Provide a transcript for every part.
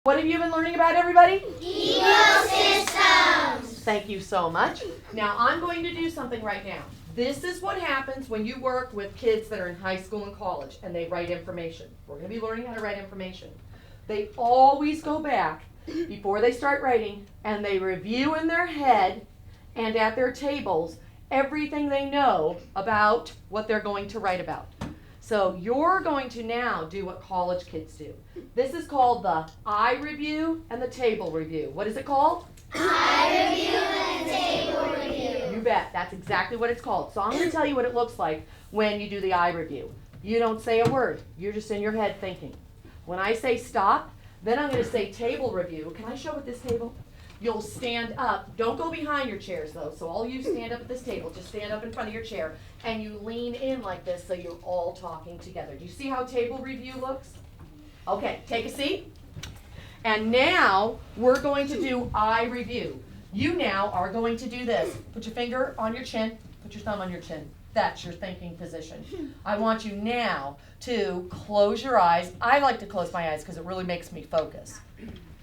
What have you been learning about, everybody? Ecosystems. Thank you so much. Now I'm going to do something right now. This is what happens when you work with kids that are in high school and college and they write information. We're going to be learning how to write information. They always go back before they start writing and they review in their head and at their tables everything they know about what they're going to write about. So you're going to now do what college kids do. This is called the I review and the table review. What is it called? I review and table review. You bet. That's exactly what it's called. So I'm going to tell you what it looks like when you do the I review. You don't say a word. You're just in your head thinking. When I say stop, then I'm going to say table review. Can I show with this table? You'll stand up. Don't go behind your chairs, though. So all you stand up at this table. Just stand up in front of your chair, and you lean in like this so you're all talking together. Do you see how table review looks? Okay, take a seat. And now we're going to do I review. You now are going to do this. Put your finger on your chin. Put your thumb on your chin. That's your thinking position. I want you now to close your eyes. I like to close my eyes because it really makes me focus.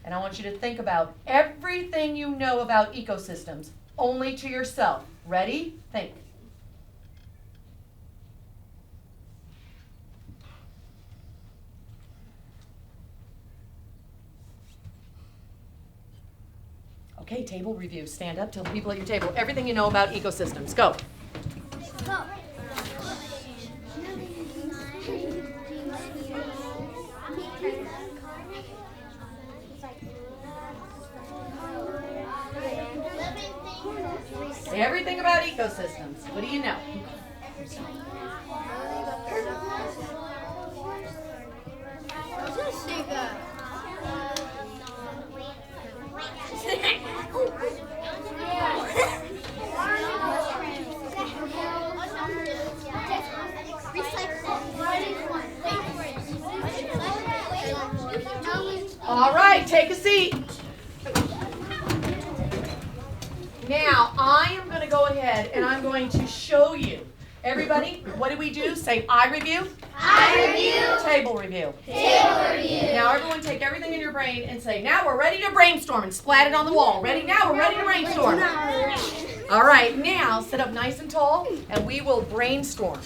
And I want you to think about everything you know about ecosystems, only to yourself. Ready? Think. Okay, table review. Stand up, tell the people at your table everything you know about ecosystems. Go. Go. Everything about ecosystems. What do you know? All right, take a seat. Now, I am going to go ahead and I'm going to show you. Everybody, what did we do? Say, I review. I review. Table review. Table review. Now, everyone take everything in your brain and say, now we're ready to brainstorm, and splat it on the wall. Ready? Now we're ready to brainstorm. All right, now sit up nice and tall and we will brainstorm.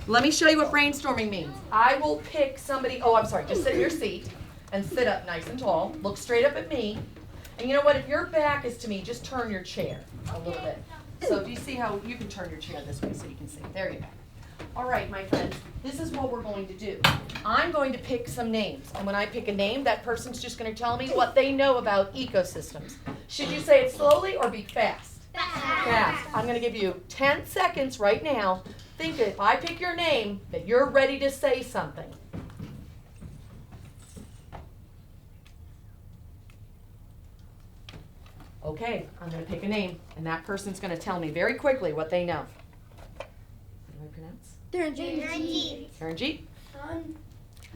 Let me show you what brainstorming means. I will pick somebody, just sit in your seat and sit up nice and tall. Look straight up at me. And you know what, if your back is to me, just turn your chair a little bit. So do you see how you can turn your chair this way so you can see? There you go. All right, my friends, this is what we're going to do. I'm going to pick some names. And when I pick a name, that person's just going to tell me what they know about ecosystems. Should you say it slowly or be fast? Fast. I'm going to give you 10 seconds right now. Think if I pick your name that you're ready to say something. Okay, I'm going to pick a name, and that person's going to tell me very quickly what they know. What do I pronounce? Taranjeet. Sun.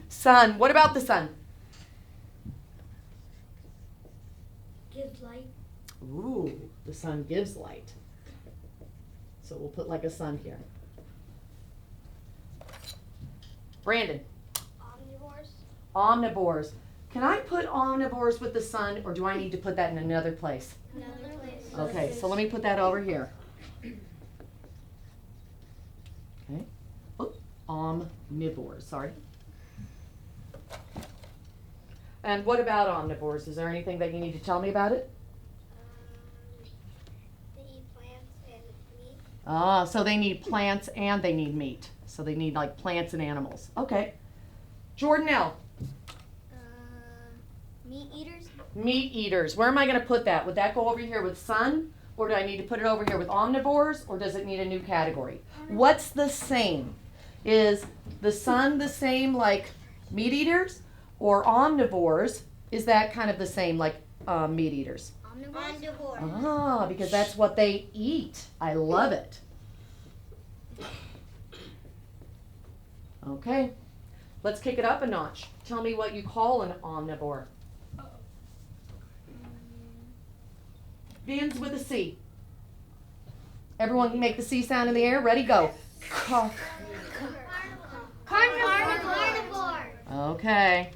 Sun. What about the sun? Gives light. Ooh, the sun gives light. So we'll put like a sun here. Brandon. Omnivores. Can I put omnivores with the sun, or do I need to put that in another place? Another place. Okay, so let me put that over here. Okay. Oh, omnivores, sorry. And what about omnivores? Is there anything that you need to tell me about it? They eat plants and meat. Ah, so they need plants and they need meat. So they need like plants and animals. Okay. Jordanelle. Meat eaters. Meat eaters. Where am I going to put that? Would that go over here with sun? Or do I need to put it over here with omnivores? Or does it need a new category? What's the same? Is the sun the same like meat eaters? Or omnivores, is that kind of the same like meat eaters? Omnivores. Ah, because that's what they eat. I love it. Okay. Let's kick it up a notch. Tell me what you call an omnivore. Begins with a C. Everyone make the C sound in the air. Ready, go. Carnivore. Okay.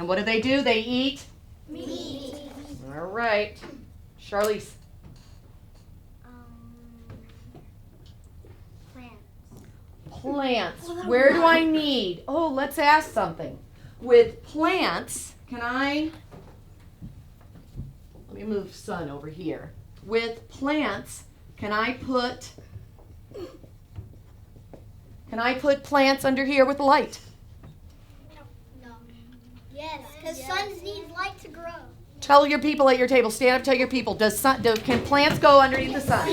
And what do? They eat? Meat. All right. Charlize. Plants. Plants. Where do I need? Oh, let's ask something. With plants, let me move sun over here. With plants, can I put plants under here with light? No. Yes, because suns need light to grow. Tell your people at your table, stand up, tell your people, can plants go underneath the sun?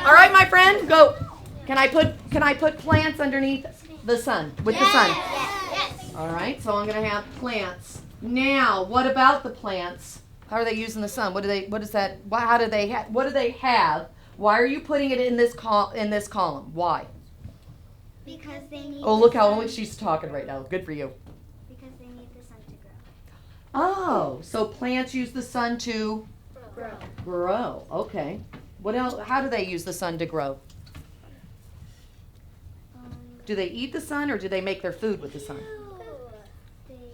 All right, my friend, go. Can I put plants underneath the sun, with the sun? Yes. All right, so I'm going to have plants. Now, what about the plants? How are they using the sun? What do they have? Why are you putting it in this column? Why? Because they need. Oh, look how only she's talking right now. Good for you. Because they need the sun to grow. Oh, so plants use the sun to grow. Okay. What else? How do they use the sun to grow? Do they eat the sun or do they make their food with the sun? They make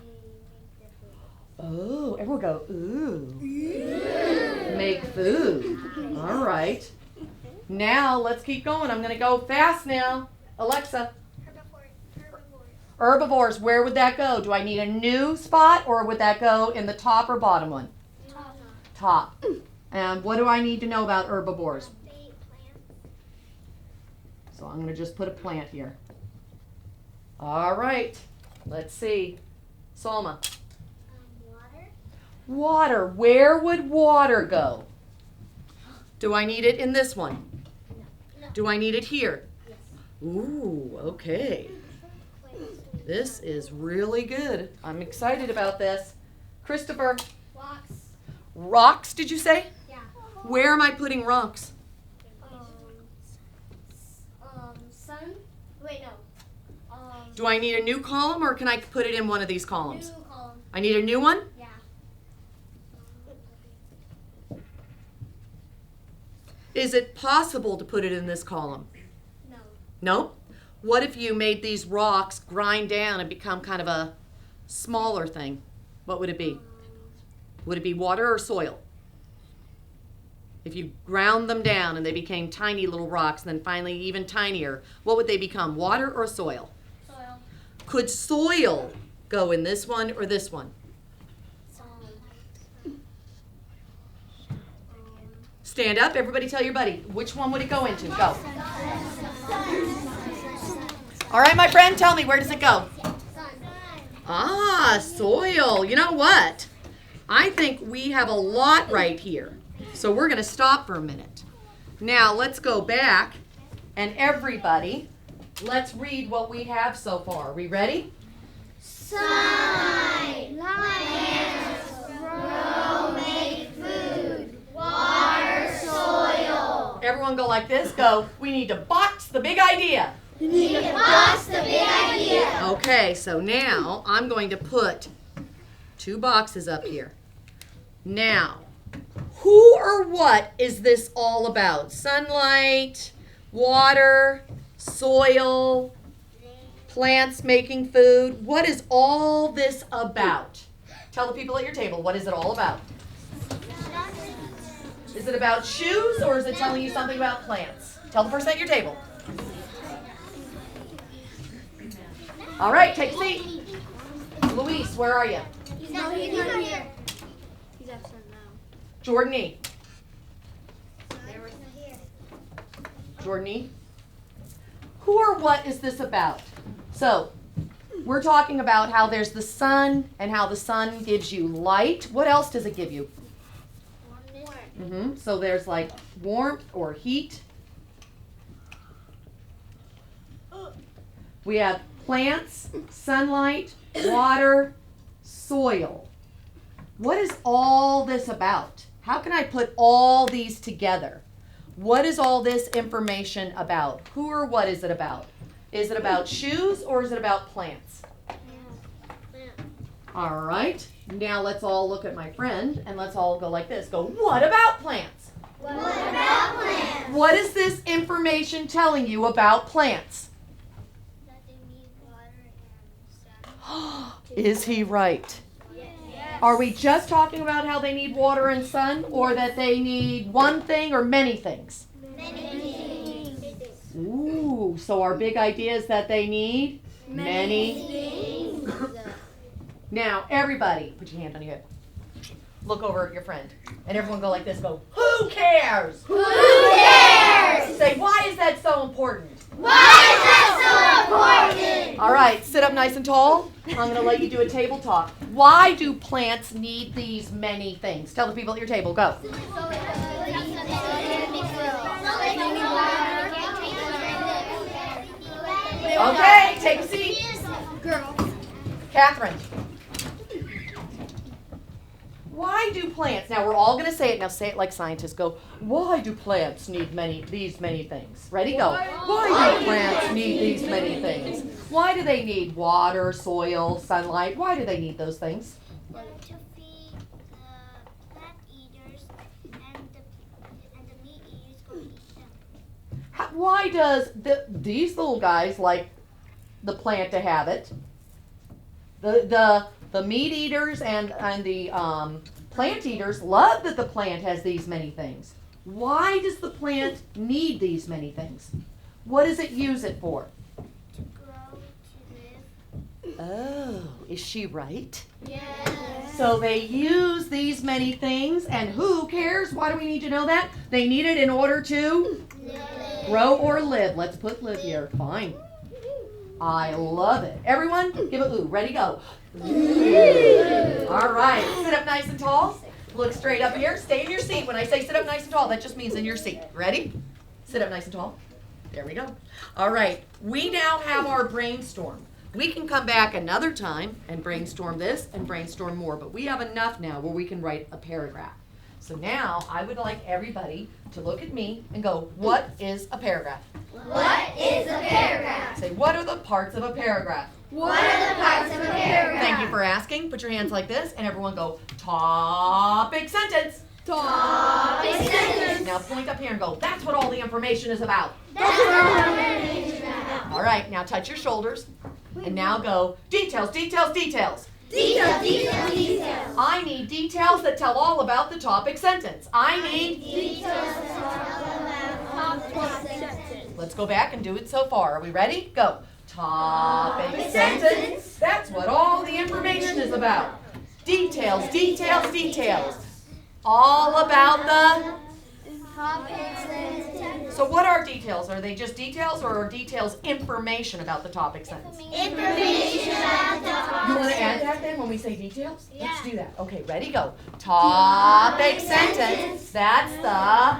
their food. Oh, everyone go, ooh. Make food. All right. Now, let's keep going. I'm going to go fast now. Alexa. Herbivores, where would that go? Do I need a new spot or would that go in the top or bottom one? Top. And what do I need to know about herbivores? They eat plants. So I'm going to just put a plant here. All right. Let's see. Salma. Water. Water. Where would water go? Do I need it in this one? No. Do I need it here? Yes. Ooh, okay. This is really good. I'm excited about this. Christopher. Rocks. Rocks, did you say? Yeah. Where am I putting rocks? Sun. Wait, no. Do I need a new column or can I put it in one of these columns? New column. I need a new one? Yeah. Is it possible to put it in this column? No. No? What if you made these rocks grind down and become kind of a smaller thing? What would it be? Would it be water or soil? If you ground them down and they became tiny little rocks and then finally even tinier, what would they become? Water or soil? Soil. Could soil go in this one or this one? Stand up, everybody tell your buddy. Which one would it go into? Go. All right, my friend, tell me, where does it go? Ah, soil. You know what? I think we have a lot right here. So we're going to stop for a minute. Now let's go back and everybody, let's read what we have so far. Are we ready? Sun. Plants. Grow. Make food. Water. Soil. Everyone go like this. Go. We need to box the big idea. You need to box the big idea. Okay, so now I'm going to put 2 boxes up here. Now, who or what is this all about? Sunlight, water, soil, plants making food. What is all this about? Tell the people at your table, what is it all about? Is it about shoes or is it telling you something about plants? Tell the person at your table. All right, take a seat. Luis, where are you? He's not here. He's absent now. Jordan E. Here. Jordan E. Who or what is this about? So, we're talking about how there's the sun and how the sun gives you light. What else does it give you? So there's like warmth or heat. We have plants, sunlight, water, soil. What is all this about? How can I put all these together? What is all this information about? Who or what is it about? Is it about shoes or is it about plants? All right. Now let's all look at my friend and let's all go like this. Go, what about plants? What about plants? What is this information telling you about plants? That Is he right? Are we just talking about how they need water and sun, or that they need one thing or many things? Many things. Ooh, so our big idea is that they need many. things. Now, everybody, put your hand on your hip. Look over at your friend. And everyone go like this, go, who cares? Who cares? Say, why is that so important? Why is that so important? All right, sit up nice and tall. I'm going to let you do a table talk. Why do plants need these many things? Tell the people at your table, go. Okay, take a seat. Catherine. Why do plants, now we're all going to say it, now say it like scientists go, why do plants need these many things? Ready, go. Why do plants need these many things? Why do they need water, soil, sunlight? Why do they need those things? To feed the plant eaters and the meat eaters go eat them. Why does these little guys like the plant to have it? The meat eaters and the plant eaters love that the plant has these many things. Why does the plant need these many things? What does it use it for? To grow, to live. Oh, is she right? Yes. So they use these many things, and who cares? Why do we need to know that? They need it in order to grow or live. Let's put live here. Fine. I love it. Everyone, give a ooh. Ready, go. Ooh. All right. Sit up nice and tall. Look straight up here. Stay in your seat. When I say sit up nice and tall, that just means in your seat. Ready? Sit up nice and tall. There we go. All right. We now have our brainstorm. We can come back another time and brainstorm this and brainstorm more, but we have enough now where we can write a paragraph. So now I would like everybody to look at me and go, what is a paragraph? What is a paragraph? Say, what are the parts of a paragraph? What are the parts of a paragraph? Thank you for asking. Put your hands like this, and everyone go, topic sentence. Topic sentence. Now point up here and go, that's what all the information is about. That's what our information is about. All right, now touch your shoulders, and now go, details, details, details. Details, details, details. I need details that tell all about the topic sentence. I need Details about topic sentence. Let's go back and do it so far. Are we ready? Go. Topic sentence. That's what all the information is about. Details, details, details. All about the... Topic sentence. So what are details? Are they just details, or are details information about the topic sentence? Information about the topic. You want to add that then when we say details? Let's do that. Okay, ready? Go. Topic sentence. That's the...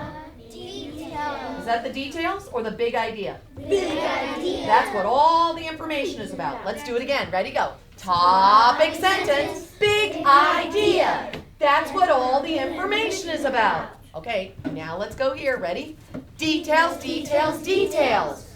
Details. Is that the details or the big idea? Big idea. That's what all the information is about. Let's do it again. Ready, go. Topic sentence, big idea. That's what all the information is about. Okay, now let's go here. Ready? Details, details, details.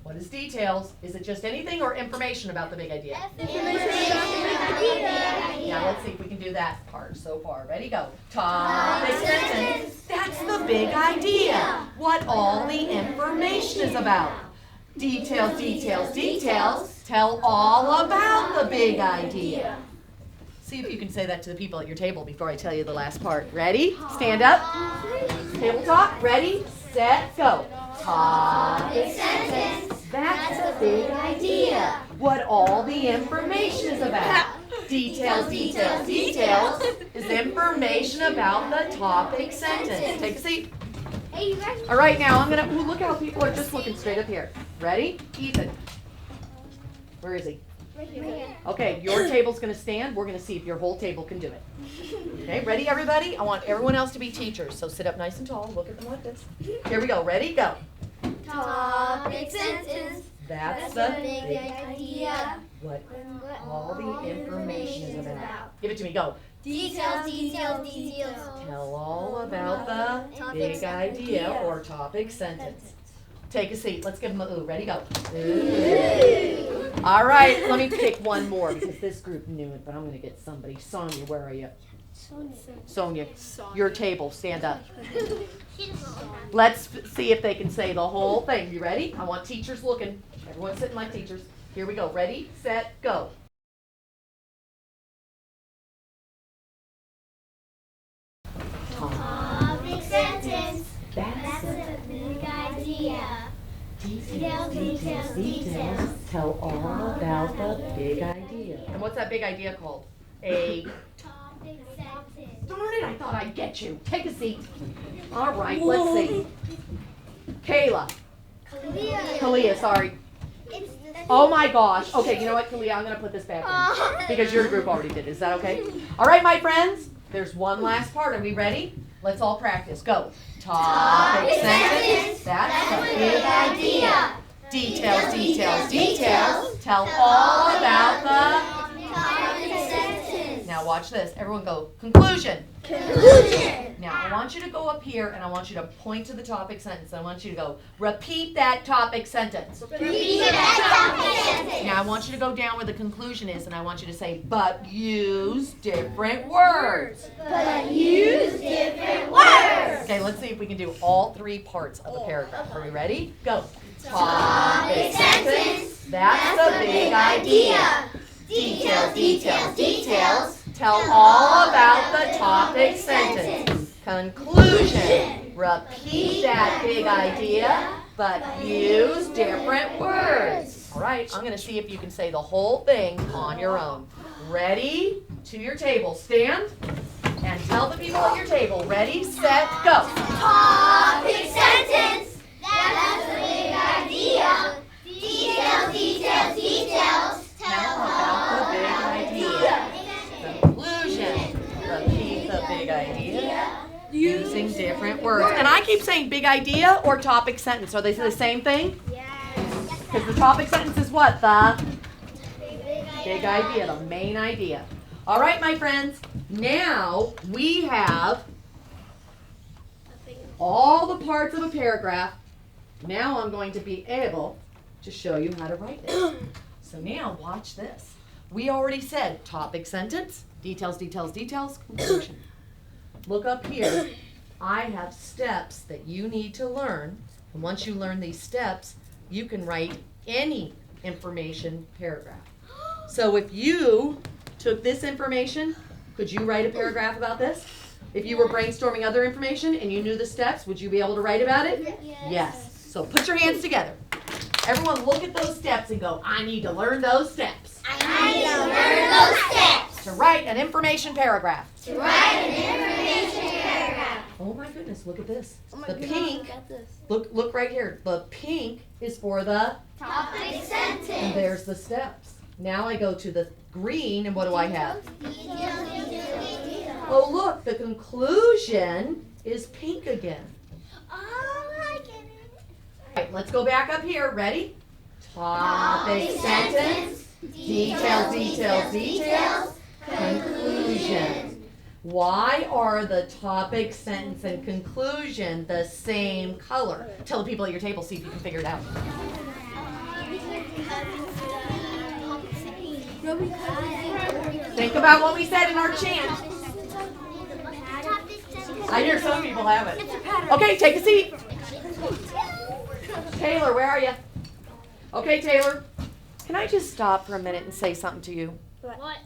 What is details? Is it just anything or information about the big idea? Information about the big idea. Now let's see if we can do that part so far. Ready, go. Topic sentence. That's the big idea. What all the information is about. Details, details, details. Tell all about the big idea. See if you can say that to the people at your table before I tell you the last part. Ready? Stand up. Table talk. Ready, set, go. Topic sentence. That's a big idea. What all the information is about. Details, details, details is information about the topic sentence. Take a seat. Hey, you guys. All right, now I'm gonna, ooh, look how people are just looking straight up here. Ready? Ethan. Where is he? Right here. Okay, your table's gonna stand. We're gonna see if your whole table can do it. Okay, ready everybody? I want everyone else to be teachers, so sit up nice and tall. Look at them like this. Here we go. Ready? Go. Topic sentence. That's the big idea. what all the information is about. Give it to me. Go. Details, details, details. Tell all about the big idea or topic sentence. Take a seat. Let's give them a ooh. Ready? Go. Ooh. All right, let me pick one more because this group knew it, but I'm going to get somebody. Sonia, where are you? Sonia, your table. Stand up. Let's see if they can say the whole thing. You ready? I want teachers looking. Everyone sitting like teachers. Here we go. Ready, set, go. Details. Tell all about the big idea. And what's that big idea called? A Topic sentence. darn it, I thought I'd get you. Take a seat. All right, let's see. Kayla. Kalia, sorry. It's the Oh my gosh. Okay, you know what, Kalia, I'm going to put this back in because your group already did. Is that okay? All right, my friends, there's one last part. Are we ready? Let's all practice. Go. Topic sentence. That's the big idea. Details. Tell all about the. topic sentence. Now watch this. Everyone go. Conclusion. Conclusion. Now I want you to go up here and I want you to point to the topic sentence. I want you to go. Repeat that topic sentence. Repeat that topic sentence. Now I want you to go down where the conclusion is and I want you to say, but use different words. But use different words. Okay, let's see if we can do all three parts of the paragraph. Are we ready? Go. Topic sentence. That's the big idea. Details. Tell all about the topic sentence. Conclusion. Repeat that big idea, but use different words. All right, I'm going to see if you can say the whole thing on your own. Ready? To your table. Stand and tell the people at your table. Ready, set, go. Topic sentence. That's the big idea. Details. Tell about the big idea. Conclusion. Repeat the big idea using different words. And I keep saying big idea or topic sentence. Are they the same thing? Yes. Because the topic sentence is what? The big idea, the main idea. All right, my friends. Now we have all the parts of a paragraph. Now I'm going to be able to show you how to write it. So now watch this. We already said topic sentence, details, conclusion. Look up here. I have steps that you need to learn. And once you learn these steps, you can write any information paragraph. So if you took this information, could you write a paragraph about this? If you were brainstorming other information and you knew the steps, would you be able to write about it? Yes. So put your hands together. Everyone look at those steps and go, I need to learn those steps. I need to learn those steps. To write an information paragraph. Oh my goodness, look at this. The pink, look right here. The pink is for the, Topic and sentence. there's the steps. Now I go to the green and what do I have? Oh look, the conclusion is pink again. Oh, I get it. All right, let's go back up here. Ready? Topic sentence. Details. Conclusion. Why are the topic, sentence, and conclusion the same color? Tell the people at your table, see if you can figure it out. Think about what we said in our chant. I hear some people have it. Okay, take a seat. Taylor, where are you? Okay, Taylor. Can I just stop for a minute and say something to you? What?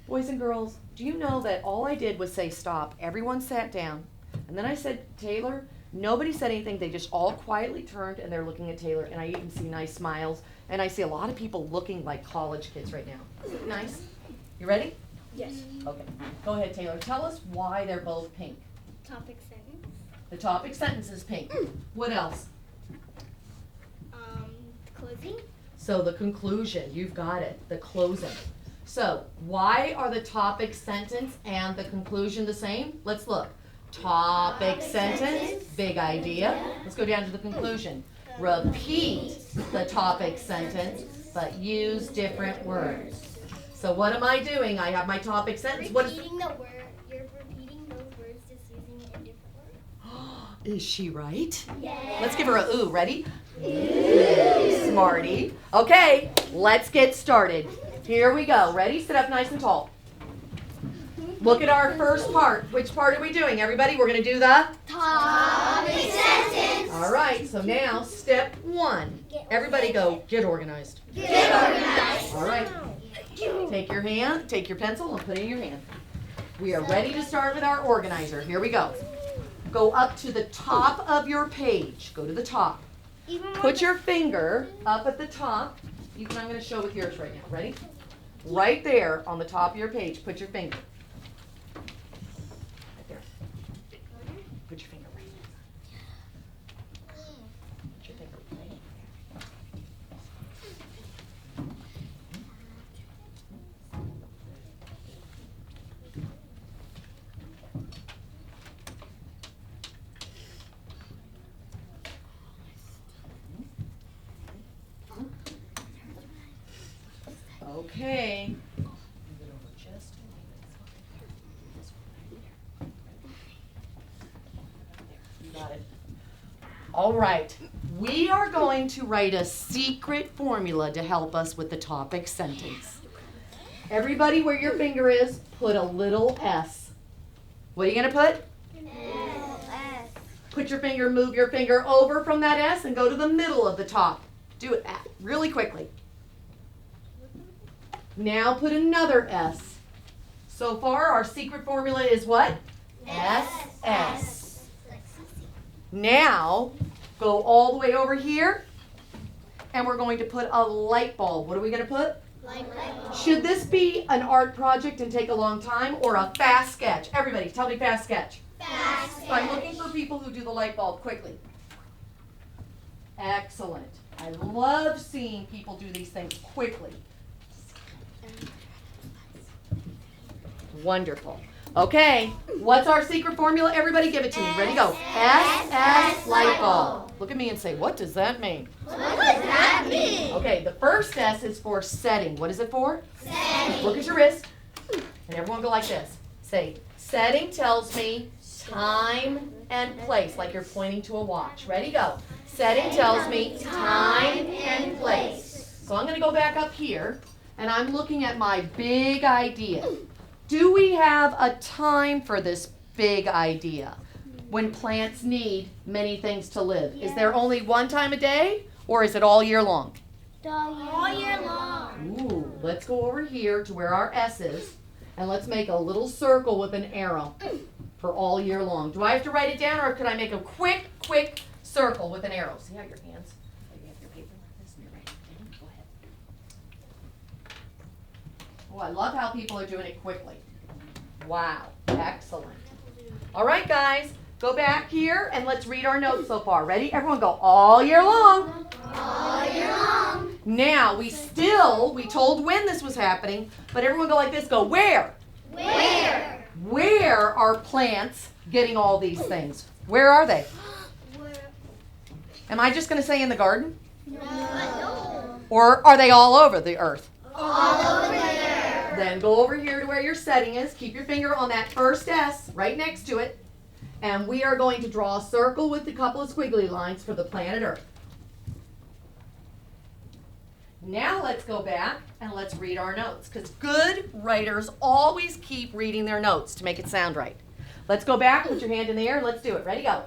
Boys and girls, do you know that all I did was say stop? Everyone sat down. And then I said, Taylor, nobody said anything. They just all quietly turned and they're looking at Taylor. And I even see nice smiles. And I see a lot of people looking like college kids right now. Isn't it nice? You ready? Yes. Okay. Go ahead, Taylor. Tell us why they're both pink. Topic sentence. The topic sentence is pink. What else? Closing. So the conclusion, you've got it, the closing. So why are the topic sentence and the conclusion the same? Let's look. Topic sentence, big idea. Let's go down to the conclusion. Repeat the topic sentence, but use different words. So what am I doing? I have my topic sentence. What is Repeating the word. You're repeating those words, just using it in different words. Is she right? Yes. Let's give her a ooh. Ready? Ooh. Smarty. Okay, let's get started. Here we go. Ready? Sit up nice and tall. Look at our first part. Which part are we doing? Everybody, we're going to do the Topic sentence. All right, so now step one. Everybody go, get organized. Get organized. All right. Take your hand, take your pencil and put it in your hand. We are ready to start with our organizer. Here we go. Go up to the top of your page. Go to the top. Put your finger up at the top. I'm going to show with yours right now. Ready? Right there on the top of your page. Put your finger. Right there. Put your finger right there. Put your finger right there. Okay. You got it. All right. We are going to write a secret formula to help us with the topic sentence. Everybody, where your finger is, put a little S. What are you going to put? S. Put your finger, move your finger over from that S and go to the middle of the top. Do it really quickly. Now put another S. So far, our secret formula is what? SS. Now, go all the way over here, and we're going to put a light bulb. What are we going to put? Light bulb. Should this be an art project and take a long time, or a fast sketch? Everybody, tell me fast sketch. Fast sketch. I'm looking for people who do the light bulb quickly. Excellent. I love seeing people do these things quickly. Wonderful. Okay, what's our secret formula? Everybody give it to me. Ready, go. SS light bulb. Look at me and say, what does that mean? What does that mean? Okay, the first S is for setting. What is it for? Setting. Look at your wrist. And everyone go like this. Say, setting tells me time and place, like you're pointing to a watch. Ready, go. Setting tells me time and place. So I'm going to go back up here, and I'm looking at my big idea. Do we have a time for this big idea when plants need many things to live? Is there only one time a day, or is it all year long? All year long. Ooh, let's go over here to where our S is, and let's make a little circle with an arrow for all year long. Do I have to write it down, or could I make a quick circle with an arrow? See how your hands, you have your paper like this and you're writing it down? Go ahead. Oh, I love how people are doing it quickly. Wow, excellent. All right, guys, go back here and let's read our notes so far. Ready? Everyone go all year long. All year long. Now, we told when this was happening, but everyone go like this, go where? Where? Where are plants getting all these things? Where are they? Am I just going to say in the garden? No. Or are they all over the earth? All over there. Then go over here to where your setting is. Keep your finger on that first S right next to it. And we are going to draw a circle with a couple of squiggly lines for the planet Earth. Now let's go back and let's read our notes, because good writers always keep reading their notes to make it sound right. Let's go back, put your hand in the air, and let's do it. Ready, go.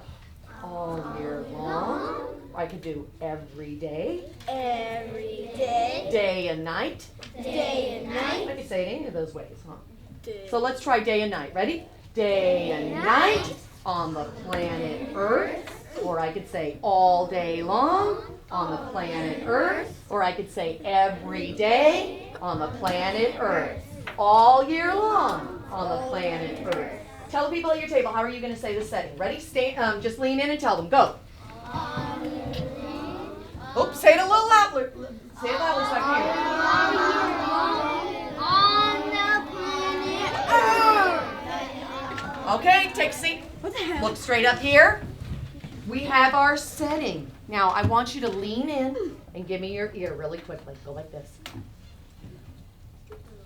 All year long. I could do every day. Every day. Day and night. Day and night. I could say it any of those ways, huh? So let's try day and night. Ready? Day and night on the planet Earth. Or I could say all day long on the planet Earth. Or I could say every day on the planet Earth. All year long on the planet Earth. Tell the people at your table, how are you going to say the setting? Ready? Just lean in and tell them. Go. Oops, say it a little louder. Say it loudly so I can hear. Okay, take a seat. What the hell? Look straight up here. We have our setting. Now, I want you to lean in and give me your ear really quickly. Go like this.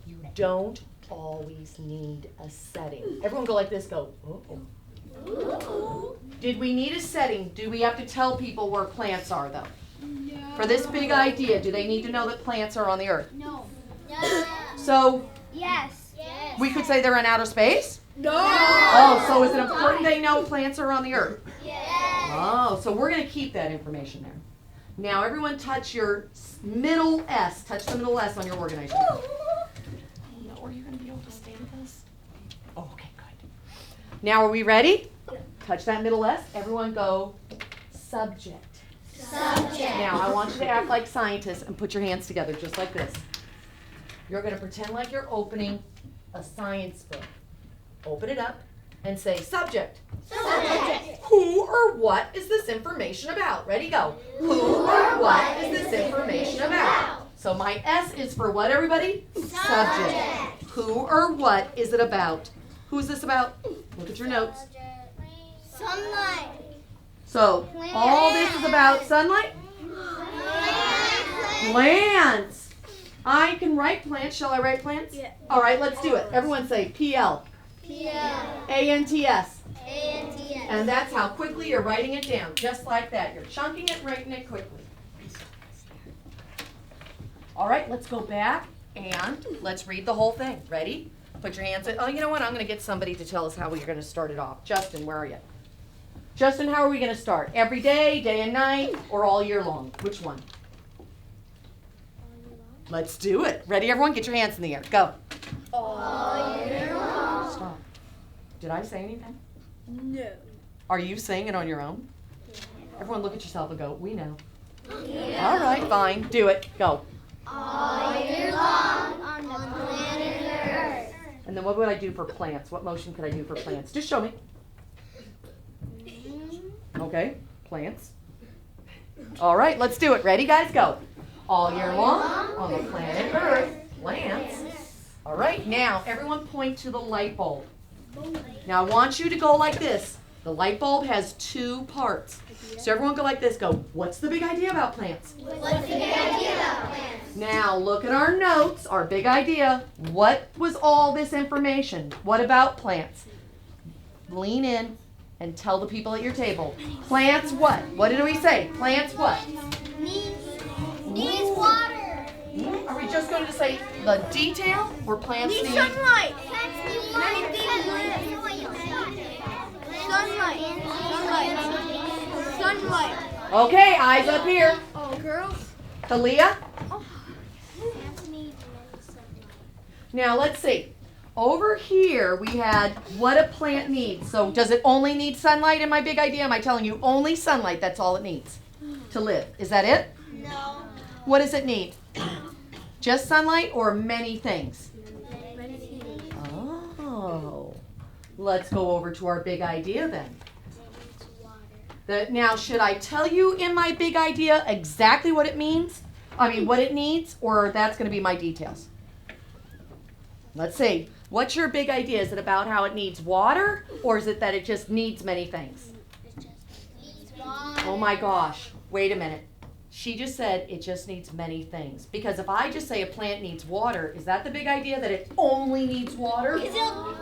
You don't always need a setting. Everyone go like this. Go. Uh-oh. Did we need a setting? Do we have to tell people where plants are, though? No. For this big idea, do they need to know that plants are on the earth? No. So, Yes. Yes. we could say they're in outer space? No. Oh, so is it important they know plants are on the earth? Yes. Oh, so we're going to keep that information there. Now, everyone touch your middle S. Touch the middle S on your organizer. No, are you going to be able to stay with us? Oh, okay, good. Now, are we ready? Touch that middle S. Everyone go subject. Subject. Now, I want you to act like scientists and put your hands together just like this. You're going to pretend like you're opening a science book. Open it up and say, subject. Subject. Who or what is this information about? Ready, go. Who or what is this information about? So my S is for what, everybody? Subject. Who or what is it about? Who is this about? Look at your notes. Sunlight. So, all this is about sunlight? Plants. I can write plants. Shall I write plants? Yeah. All right, let's do it. Everyone say PL. ANTS. And that's how quickly you're writing it down. Just like that. You're chunking it, writing it quickly. All right, let's go back and let's read the whole thing. Ready? Put your hands in. Oh, you know what? I'm going to get somebody to tell us how we're going to start it off. Justin, where are you? Justin, how are we going to start? Every day, day and night, or all year long? Which one? Let's do it. Ready, everyone? Get your hands in the air. Go. All year long. Stop. Did I say anything? No. Are you saying it on your own? Everyone look at yourself and go, we know. Yeah. All right, fine. Do it. Go. All year long on the planet Earth. And then what would I do for plants? What motion could I do for plants? Just show me. Okay, plants. All right, let's do it. Ready, guys? Go. All year long on the planet Earth, plants. All right, now everyone point to the light bulb. Now I want you to go like this. The light bulb has two parts. So everyone go like this. Go, what's the big idea about plants? What's the big idea about plants? Now look at our notes, our big idea. What was all this information? What about plants? Lean in and tell the people at your table. Plants what? What did we say? Plants what? Needs water. Are we just going to say the detail or plants need? Sunlight. Plants need water. Sunlight. Okay, eyes up here. Oh, girls. Talia? Plants need sunlight. Now let's see. Over here we had what a plant needs. So does it only need sunlight in my big idea? Am I telling you only sunlight, that's all it needs to live? Is that it? No. What does it need? Just sunlight or many things? Oh. Let's go over to our big idea then. Now, should I tell you in my big idea exactly what it means? What it needs, or that's going to be my details? Let's see. What's your big idea? Is it about how it needs water, or is it that it just needs many things? Oh my gosh. Wait a minute. She just said it just needs many things. Because if I just say a plant needs water, is that the big idea that it only needs water?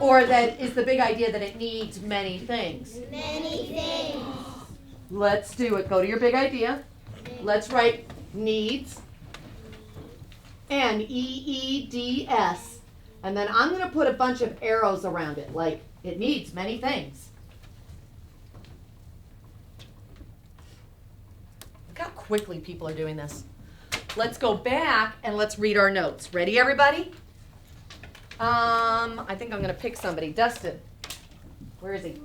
Or that is the big idea that it needs many things? Many things. Let's do it. Go to your big idea. Let's write needs. Needs. And then I'm going to put a bunch of arrows around it, like it needs many things. Look how quickly people are doing this. Let's go back and let's read our notes. Ready, everybody? I think I'm going to pick somebody. Dustin. Where is he?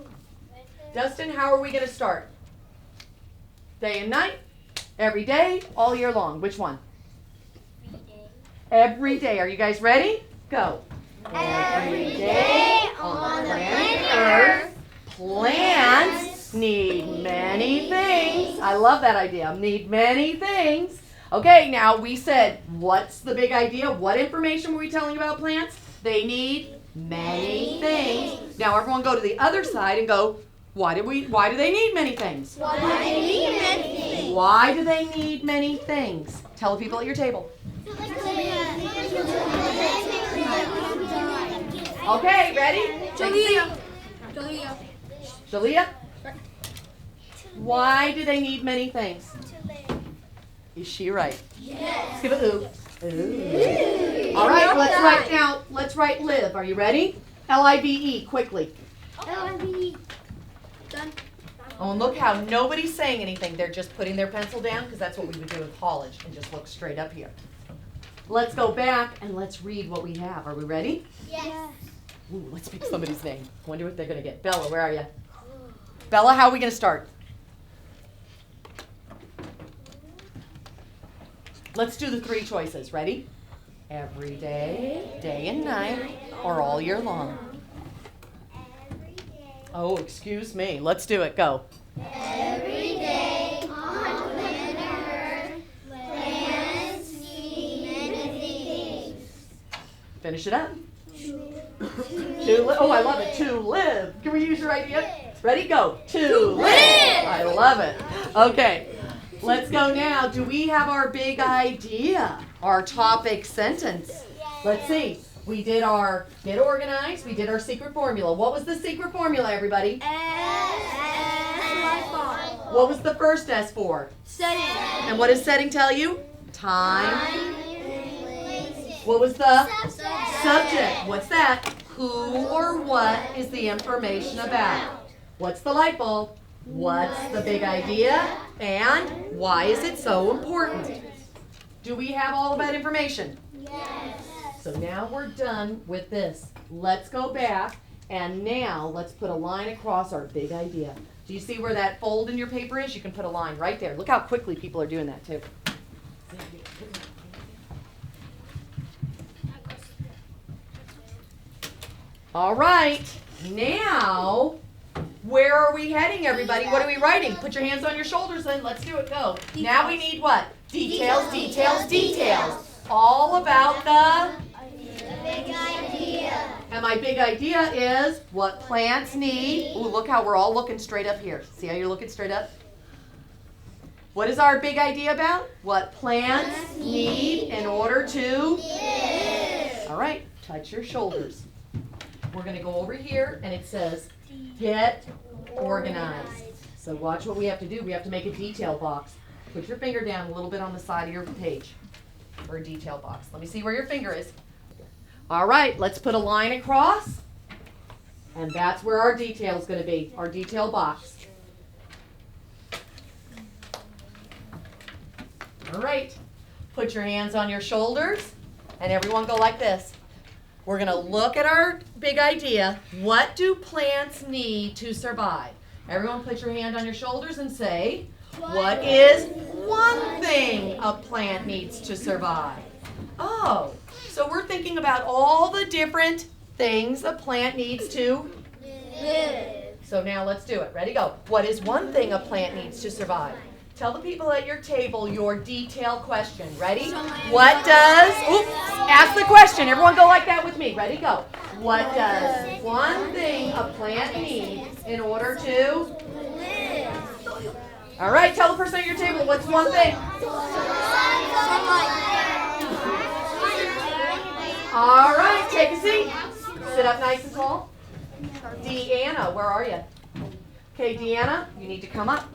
Dustin, how are we going to start? Day and night? Every day? All year long? Which one? Every day. Are you guys ready? Go. Every day on the planet Earth, plants need many things. I love that idea. Need many things. Okay, now we said, what's the big idea? What information were we telling about plants? They need many things. Now everyone go to the other side and go, why do they need many things? Why do they need many things? Why do they need many things? Tell the people at your table. Okay, ready? Jalea? Why do they need many things? Is she right? Yes. Give it ooh. Ooh. All right, let's write live. Are you ready? L-I-V-E, quickly. Done. Oh, and look how nobody's saying anything. They're just putting their pencil down because that's what we would do in college and just look straight up here. Let's go back and let's read what we have. Are we ready? Yes. Ooh, let's pick somebody's name. Wonder what they're going to get. Bella, where are you? Bella, how are we going to start? Let's do the 3 choices. Ready? Every day, day and night, or all year long. Every day. Oh, excuse me. Let's do it. Go. Every day on planet Earth, plants need many things. Finish it up. Oh, I love it. To live. Can we use your idea? Ready? Go. To live. I love it. Okay. Let's go now. Do we have our big idea? Our topic sentence? Let's see. We did our get organized. We did our secret formula. What was the secret formula, everybody? What was the first S for? Setting. And what does setting tell you? Time. What was the subject? What's that? Who or what is the information about? What's the light bulb? What's the big idea? And why is it so important? Do we have all of that information? Yes. So now we're done with this. Let's go back and now let's put a line across our big idea. Do you see where that fold in your paper is? You can put a line right there. Look how quickly people are doing that too. All right, now where are we heading, everybody? What are we writing? Put your hands on your shoulders then. Let's do it. Go. Now we need what? Details, details, details. All about the big idea. And my big idea is what plants need. Ooh, look how we're all looking straight up here. See how you're looking straight up? What is our big idea about? What plants need in order to live. All right, touch your shoulders. We're going to go over here and it says get organized. So watch what we have to do. We have to make a detail box. Put your finger down a little bit on the side of your page for a detail box. Let me see where your finger is. All right, let's put a line across. And that's where our detail is going to be, our detail box. All right, put your hands on your shoulders and everyone go like this. We're going to look at our big idea. What do plants need to survive? Everyone put your hand on your shoulders and say, what is one thing a plant needs to survive? Oh, so we're thinking about all the different things a plant needs to live. So now let's do it. Ready, go. What is one thing a plant needs to survive? Tell the people at your table your detailed question. Ready? What does, oops, ask the question. Everyone go like that with me. Ready, go. What does one thing a plant need in order to live? All right, tell the person at your table, what's one thing? All right, take a seat. Sit up nice and tall. Deanna, where are you? Okay, Deanna, you need to come up.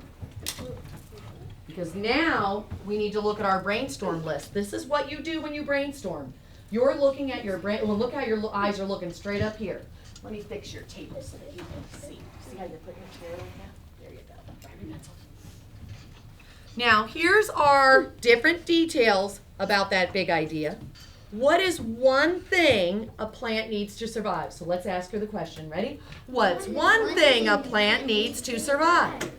Because now we need to look at our brainstorm list. This is what you do when you brainstorm. You're looking at your brain. Well, look how your eyes are looking straight up here. Let me fix your table so that you can see. See how you're putting your chair like that? There you go. Grab your pencil. Now, here's our different details about that big idea. What is one thing a plant needs to survive? So let's ask her the question. Ready? What's one thing a plant needs to survive?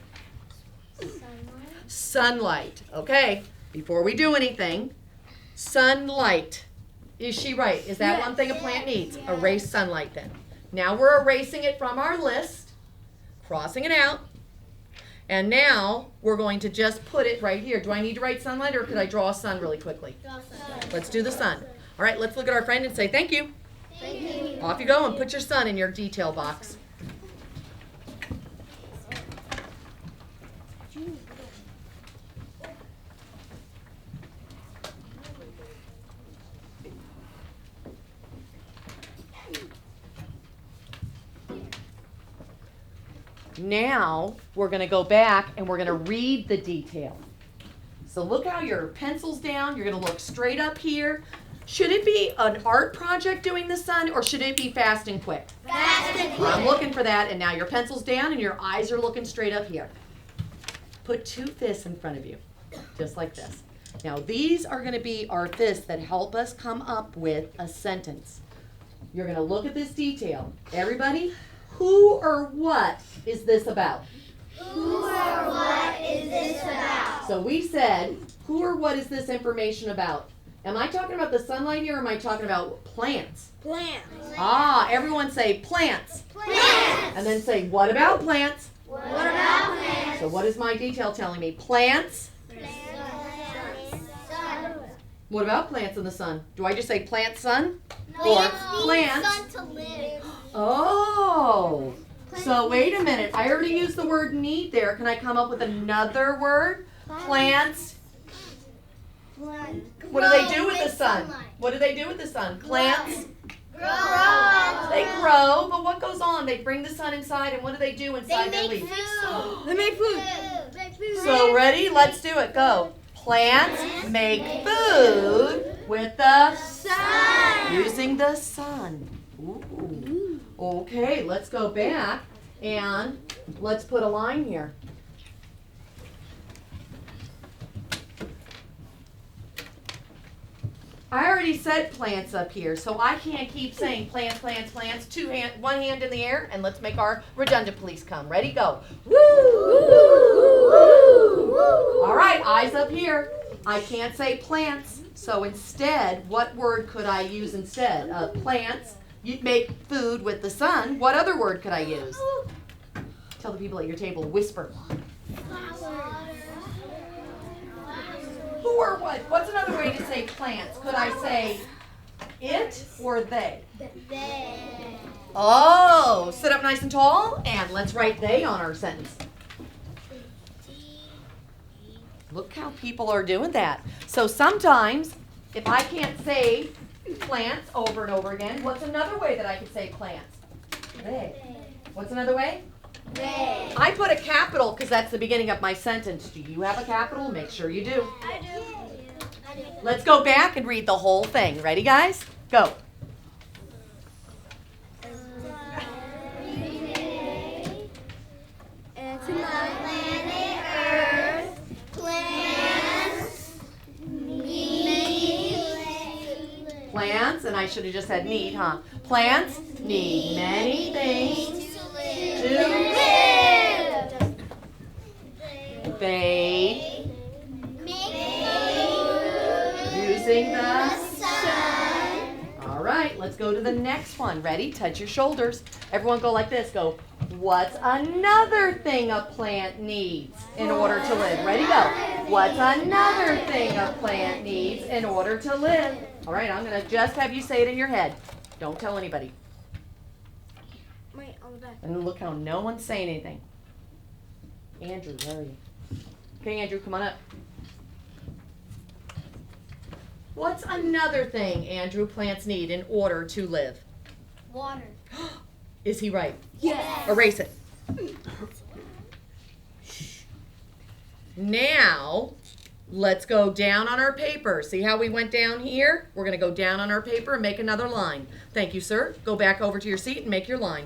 Sunlight. Okay, before we do anything, sunlight. Is she right? Is that one thing a plant needs? Erase sunlight then. Now we're erasing it from our list, crossing it out, and now we're going to just put it right here. Do I need to write sunlight or could I draw a sun really quickly? Let's do the sun. All right, let's look at our friend and say thank you. Thank you. Off you go and put your sun in your detail box. Now we're going to go back and we're going to read the detail. So look how your pencil's down. You're going to look straight up here. Should it be an art project doing the sun or should it be fast and quick? Fast and quick. I'm looking for that and now your pencil's down and your eyes are looking straight up here. Put 2 fists in front of you, just like this. Now these are going to be our fists that help us come up with a sentence. You're going to look at this detail. Everybody, who or what is this about? Who or what is this about? So we said, who or what is this information about? Am I talking about the sunlight here or am I talking about plants? Plants. Ah, everyone say plants. Plants. And then say, what about plants? What about plants? So what is my detail telling me? Plants. Sun. What about plants in the sun? Do I just say plant sun? No, Or it needs plants. sun to live. Oh. So wait a minute. I already used the word need there. Can I come up with another word? Plants. What do they do with the sun? What do they do with the sun? Plants. Grow. They grow, but what goes on? They bring the sun inside, and what do they do inside their leaves? They make food. So ready? Let's do it. Go. Plants make food with the Sun. using the sun. Ooh. Okay, let's go back and let's put a line here. I already said plants up here, so I can't keep saying plants, plants, plants. One hand in the air, and let's make our redundant police come. Ready, go. Woo! All right, eyes up here. I can't say plants, so instead, what word could I use instead of plants? You'd make food with the sun. What other word could I use? Tell the people at your table, whisper. Who or what? What's another way to say plants? Could I say it or they? Oh, sit up nice and tall, and let's write they on our sentence. Look how people are doing that. So sometimes, if I can't say plants over and over again, what's another way that I could say plants? They. What's another way? They. I put a capital because that's the beginning of my sentence. Do you have a capital? Make sure you do. I do. Let's go back and read the whole thing. Ready, guys? Go. And planet Earth, plants need. Plants, and I should have just said need, huh? Plants need many things to live. They using the sun. All right, let's go to the next one. Ready? Touch your shoulders. Everyone go like this. Go. What's another thing a plant needs in order to live? Ready? Go. What's another thing a plant needs in order to live? All right, I'm going to just have you say it in your head. Don't tell anybody. Wait, on the back. And look how no one's saying anything. Andrew, where are you? Okay, Andrew, come on up. What's another thing, Andrew, plants need in order to live? Water. Is he right? Yes. Erase it. Now, let's go down on our paper. See how we went down here? We're going to go down on our paper and make another line. Thank you, sir. Go back over to your seat and make your line.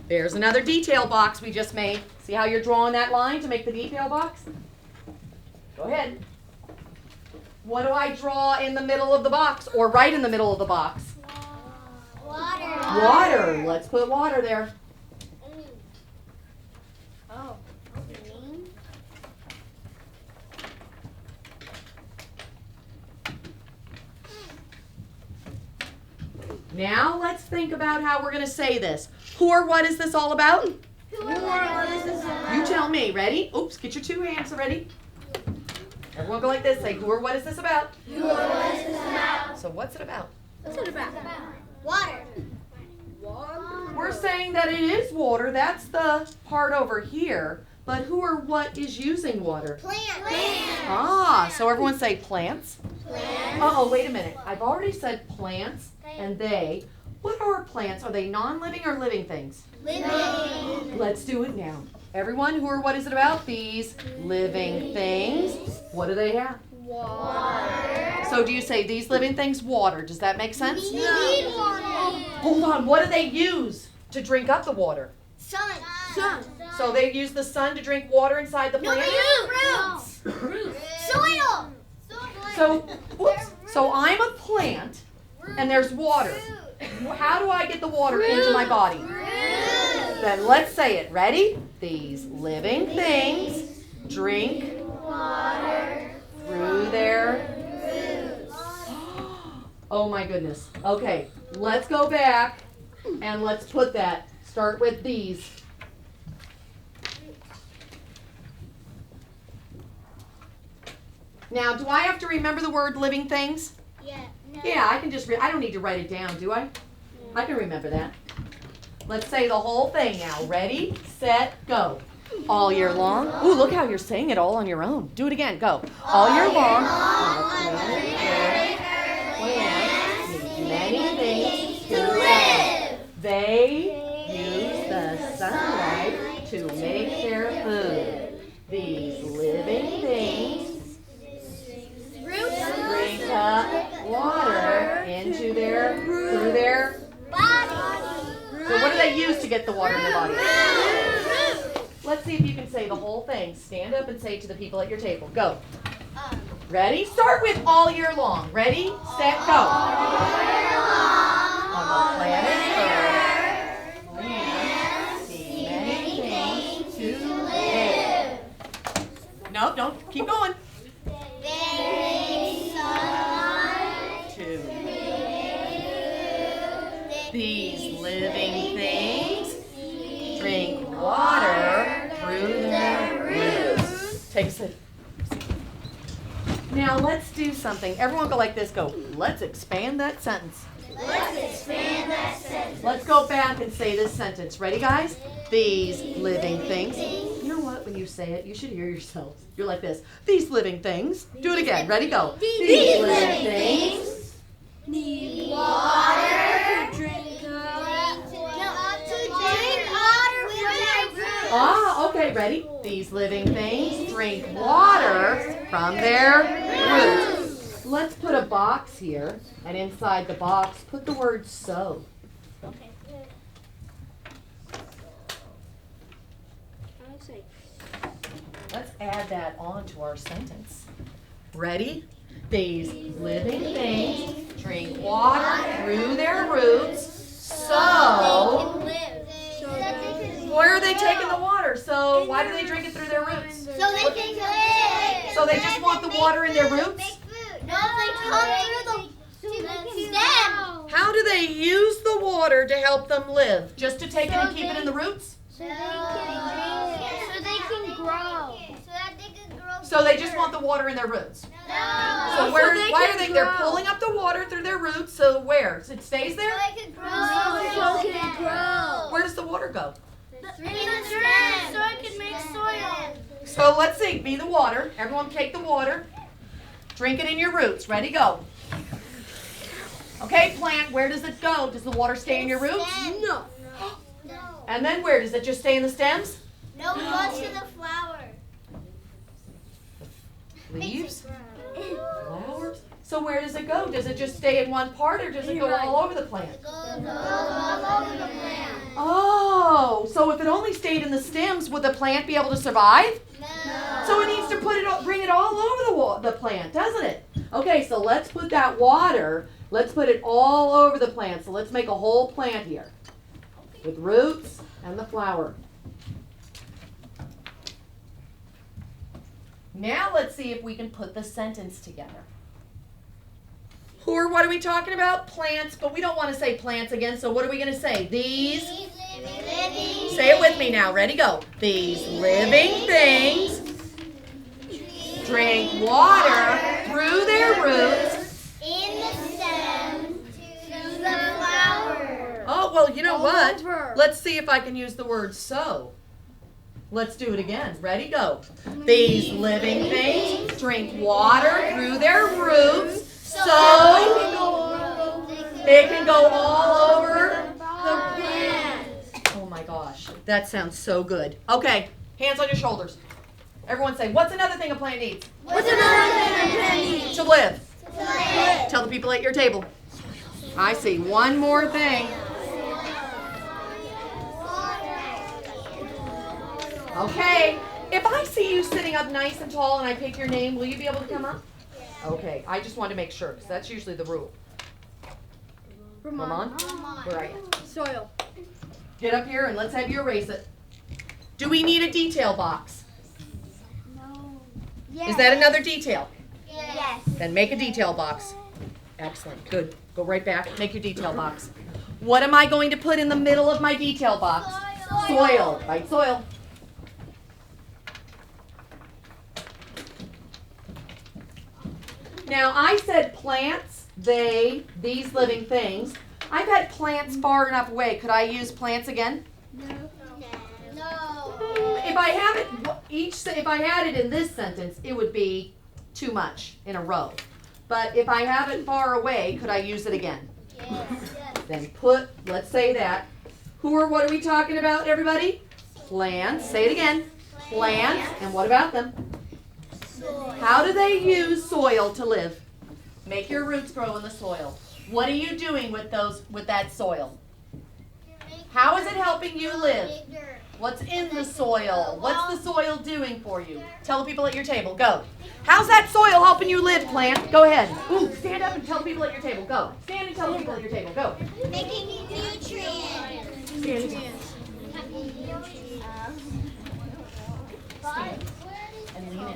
There's another detail box we just made. See how you're drawing that line to make the detail box? Go ahead. What do I draw in the middle of the box or right in the middle of the box? Water. Water. Let's put water there. Oh. Now let's think about how we're going to say this. Who or what is this all about? You tell me. Ready? Oops, get your two hands ready. Everyone go like this. Say, who or what is this about? Who or what is this about? So what's it about? What's it about? Water. We're saying that it is water. That's the part over here. But who or what is using water? Plants. Ah, so everyone say plants. Plants. Oh, wait a minute. I've already said plants and they. What are plants? Are they non-living or living things? Living. Let's do it now. Everyone, who or what is it about? These living things. What do they have? Water. So do you say these living things water? Does that make sense? We need water. Hold on. What do they use to drink up the water? Sun. So they use the sun to drink water inside the plant? Roots. Soil. So, whoops. So I'm a plant and there's water. How do I get the water into my body? Then let's say it. Ready? These living things drink water through their Oh my goodness. Okay, let's go back and let's put that. Start with these. Now, do I have to remember the word living things? Yeah. No. Yeah, I can just I don't need to write it down, do I? I can remember that. Let's say the whole thing now. Ready, set, go. All year long. Ooh, look how you're saying it all on your own. Do it again. Go. All year long. Plants need many things to live. They use the sunlight to make their food. These living things drink up water into through their Body. So what do they use to get the water in their body? Let's see if you can say the whole thing. Stand up and say it to the people at your table. Go. Ready? Start with all year long. Ready, set, go. On the planet Earth, plants need many things to live. No, don't. Keep going. These living things drink water through their roots. Take a sip. Now let's do something. Everyone go like this. Go. Let's expand that sentence. Let's go back and say this sentence. Ready, guys? These living things. You know what? When you say it, you should hear yourselves. You're like this. These living things. Do it again. Ready, go. These living things Need water to drink Ah, okay, ready? These living things drink water from their roots. Let's put a box here, and inside the box, put the word so. Okay. Let's add that on to our sentence. Ready? These living things drink water through their roots, so where are they taking the water? So why do they drink it through their roots? So they can live. So they just want the water in their roots? No, they come through the stem. How do they use the water to help them live? Just to take it and keep it in the roots? So they can grow. So they just want the water in their roots? No. So why are they? They're pulling up the water through their roots. So where? So it stays there? So they can grow. Where does the water go? In the stem. So it can make soil. So let's see. Be the water. Everyone take the water. Drink it in your roots. Ready, go. Okay, plant, where does it go? Does the water stay in your roots? No. And then where? Does it just stay in the stems? No, it goes to the flower. Leaves? Flowers? So where does it go? Does it just stay in one part or does it go all over the plant? It goes all over the plant. Oh, so if it only stayed in the stems, would the plant be able to survive? No. So it needs to bring it all over the plant, doesn't it? Okay, so let's put that water, let's put it all over the plant. So let's make a whole plant here with roots and the flower. Now let's see if we can put the sentence together. Or what are we talking about? Plants, but we don't want to say plants again, so what are we going to say? These. Say it with me now. Ready, go. These living things drink water through their roots. In the stem to the flower. Oh, well, you know All what? over. Let's see if I can use the word so. Let's do it again. Ready, go. These living things drink water through their roots so it can go all over The plant. Oh my gosh, that sounds so good. Okay, hands on your shoulders. Everyone say, what's another thing a plant needs? What's another thing a plant needs? To live. To live. Tell the people at your table. I see one more thing. Okay, if I see you sitting up nice and tall and I pick your name, will you be able to come up? Okay, I just want to make sure, because that's usually the rule. Ramon, where are you? Soil. Get up here and let's have you erase it. Do we need a detail box? No. Yes. Is that another detail? Yes. Then make a detail box. Excellent. Good. Go right back. Make your detail box. What am I going to put in the middle of my detail box? Soil. Right, soil. Now, I said plants, these living things. I've had plants far enough away. Could I use plants again? No. If I have it if I had it in this sentence, it would be too much in a row. But if I have it far away, could I use it again? Yes. Then let's say that. What are we talking about, everybody? Plants. Say it again. Plants. And what about them? How do they use soil to live? Make your roots grow in the soil. What are you doing with that soil? How is it helping you live? What's in the soil? What's the soil doing for you? Tell the people at your table. Go. How's that soil helping you live, plant? Go ahead. Ooh, stand up and tell the people at your table. Go. Stand and tell the people at your table. Go. Making nutrients. Stand. And lean in.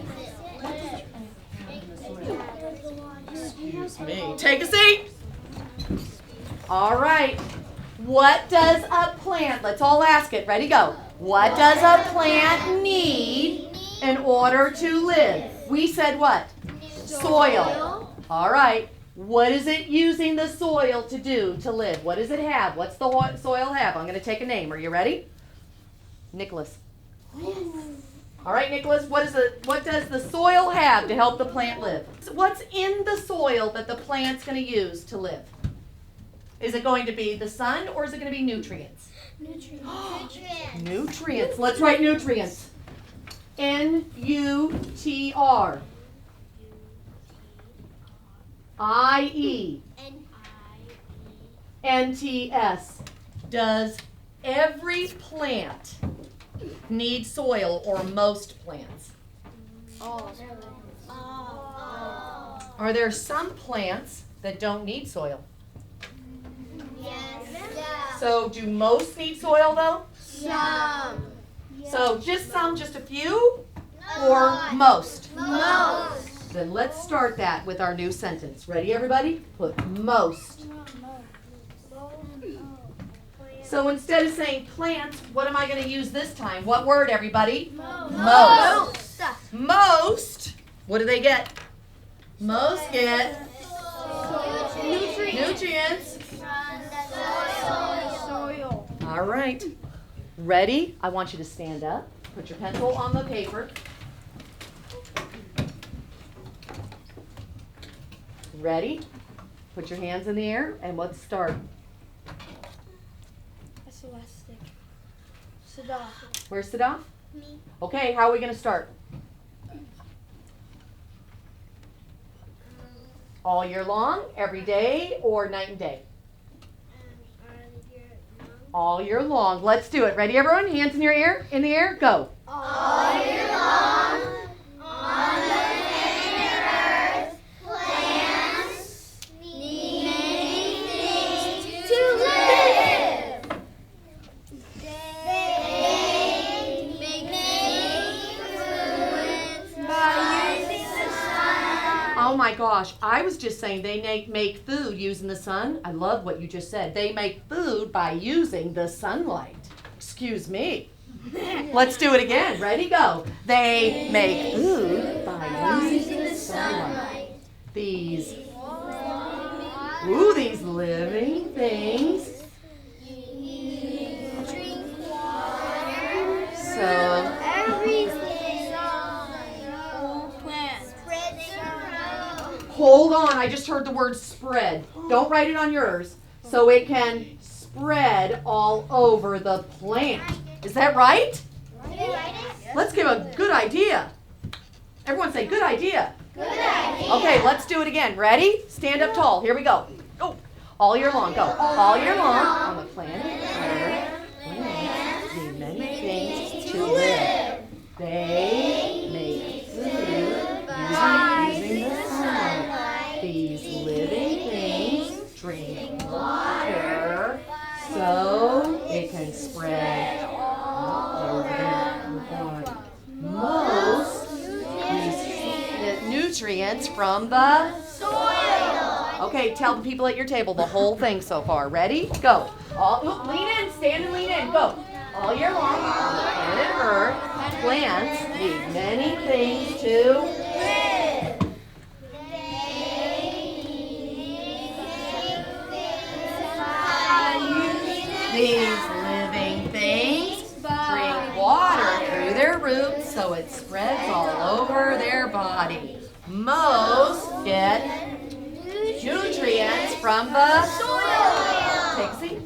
Excuse me. Take a seat. All right. What does a plant, let's all ask it. Ready, go. What does a plant need in order to live? We said what? Soil. All right. What is it using the soil to do to live? What does it have? What's the soil have? I'm going to take a name. Are you ready? Nicholas. All right, Nicholas, what does the soil have to help the plant live? What's in the soil that the plant's going to use to live? Is it going to be the sun or is it going to be nutrients? Nutrients. Nutrients. Let's write nutrients. N-U-T-R. I-E. N-T-S. Does every plant need soil or most plants? Are there some plants that don't need soil? Yes. So do most need soil though? Some. So just some, just a few, or most? Most. Then let's start that with our new sentence. Ready, everybody? Put most. So instead of saying plants, what am I going to use this time? What word, everybody? Most. Most. What do they get? Most get nutrients. All right. Ready? I want you to stand up. Put your pencil on the paper. Ready? Put your hands in the air and let's start. Where's Sadaf? Me. Okay, how are we going to start? All year long, every day, or night and day? All year long. Let's do it. Ready, everyone? Hands in your ear, in the air. Go. All year long, on the planet Earth, plants need many things to live. They make food by using the sun. Oh my gosh, I was just saying they make food using the sun. I love what you just said. They make food by using the sunlight. Excuse me. Let's do it again. Ready, go. They make food by using the sunlight. These living things. Drink water. So, Everything. Plants. Spreading around. hold on. I just heard the word spread. Don't write it on yours. So it can spread all over the plant. Is that right? Let's give a good idea. Everyone say good idea. Good idea. Okay, let's do it again. Ready? Stand up tall. Here we go. Go. All year long. Go. All year long on the planet Earth, plants need many things to live. They make food using the sunlight. These living things drink water so it can spread all over the body. Most these nutrients from the Soil. Okay, tell the people at your table the whole thing so far. Ready? Go. Lean in, stand and lean in. Go. All year long, on the planet Earth, plants need many things to Live. These living things drink water through their roots so it spreads all over their body. Most get nutrients from the soil. Take a seat.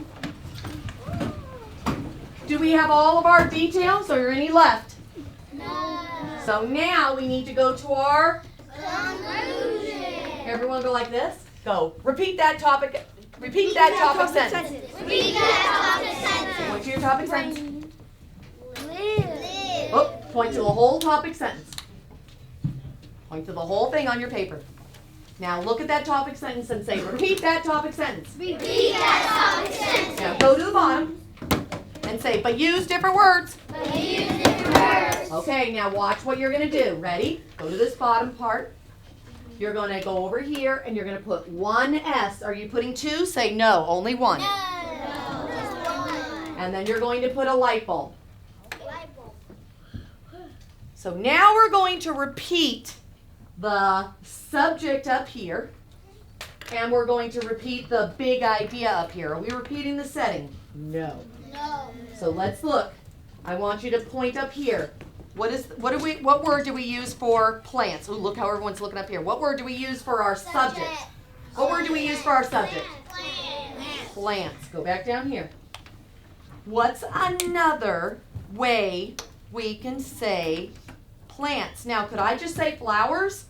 Do we have all of our details or any left? No. So now we need to go to our Conclusion. Everyone go like this. Go. Repeat that topic. Repeat that topic sentence. Repeat that topic sentence. Point to your topic sentence. Live. Oh, point to the whole topic sentence. Point to the whole thing on your paper. Now look at that topic sentence and say, repeat that topic sentence. Repeat that topic sentence. Now go to the bottom and say, but use different words. But use different words. Okay, now watch what you're going to do. Ready? Go to this bottom part. You're going to go over here and you're going to put one S. Are you putting two? Say no, only one. No. Just one. And then you're going to put a light bulb. Light bulb. So now we're going to repeat the subject up here. And we're going to repeat the big idea up here. Are we repeating the setting? No. No. So let's look. I want you to point up here. What word do we use for plants? Ooh, look how everyone's looking up here. What word do we use for our subject? What word do we use for our subject? Plants. Plants. Go back down here. What's another way we can say plants? Now, could I just say flowers?